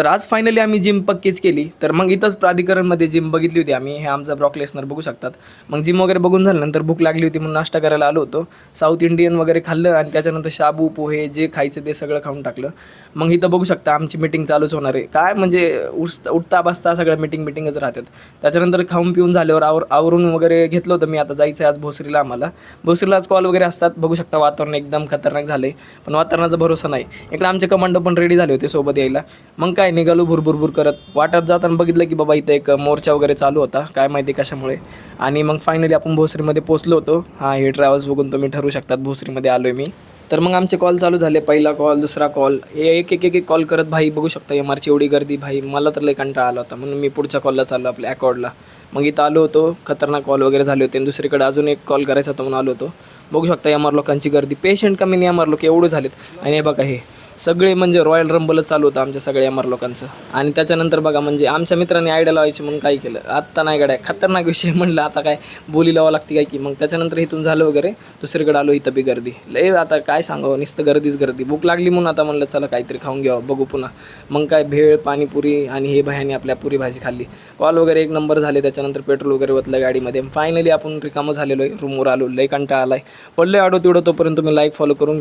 तर आज फायनली आम्ही जिम पक्कीच केली. तर मग इथंच प्राधिकरणमध्ये जिम बघितली होती आम्ही. हे आमचा ब्रॉक लेसनर बघू शकतात. मग जिम वगैरे बघून झाल्यानंतर भूक लागली होती म्हणून नाश्ता करायला आलो होतो. साऊथ इंडियन वगैरे खाल्लं आणि त्याच्यानंतर शाबू पोहे जे खायचं ते सगळं खाऊन टाकलं. मग इथं बघू शकता आमची मीटिंग चालूच होणार आहे. काय म्हणजे उठता बसता सगळ्या मीटिंगच राहतात. त्याच्यानंतर खाऊन पिऊन झाल्यावर आवरून वगैरे घेतलं होतं मी. आता जायचं आहे आज भोसरीला आम्हाला. भोसरीलाच कॉल वगैरे असतात. बघू शकता वातावरण एकदम खतरनाक झालं आहे. पण वातावरणाचा भरोसा नाही. इकडे आमचे कमांडो पण रेडी झाले होते सोबत यायला. मग काय निघालो भुरभुरभुर करत. वाटत जाताना बघितलं की बाबा इथं एक मोर्चा वगैरे चालू होता. काय माहिती कशामुळे. आणि मग फायनली आपण भोसरीमध्ये पोहोचलो होतो. हां, हे ट्रॅव्हल्स बघून तुम्ही ठरवू शकतात भोसरीमध्ये आलो आहे मी. तर मग आमचे कॉल चालू झाले. पहिला कॉल, दुसरा कॉल, हे एक कॉल करत भाई बघू शकता एमआरची एवढी गर्दी भाई. मला तर लई कंटाळा आला होता म्हणून मी पुढच्या कॉलला चाललो आपल्या अकॉर्डला. मग इथं आलो होतो. खतरनाक कॉल वगैरे झाले होते आणि दुसरीकडे अजून एक कॉल करायचा होता म्हणून आलो होतो. बघू शकता एमआर लोकांची गर्दी. पेशंट कमी नाही, एमआर लोक एवढे झालेत. आणि हे बघा हे सगळे म्हणजे रॉयल रंबलच चालू होतं आमच्या सगळ्या एमआर लोकांचं. आणि त्याच्यानंतर बघा म्हणजे आमच्या मित्रांनी आयडिया लावायची म्हणून काय केलं, आत्ता नाही गड्या खतरनाक विषय म्हणलं आता काय बोली लावावं लागते काय की. मग त्याच्यानंतर इथून झालं वगैरे दुसरीकडे आलो. इथं बी गर्दी लय. आता काय सांगावं, नुसतं गर्दीच गर्दी. भूक लागली म्हणून आता म्हणलं चला काहीतरी खाऊन घ्यावं, बघू पुन्हा. मग काय भेळ पाणीपुरी आणि हे भयाने आपल्या पुरी भाजी खाल्ली. कॉल वगैरे एक नंबर झाले. त्याच्यानंतर पेट्रोल वगैरे ओतलं गाडीमध्ये. फायनली आपण रिकामं झालेलो आहे. रूमवर आलो. लय कंटाळा आलाय. पडलं आडो तेवढं. तोपर्यंत तुम्ही लाईक फॉलो करून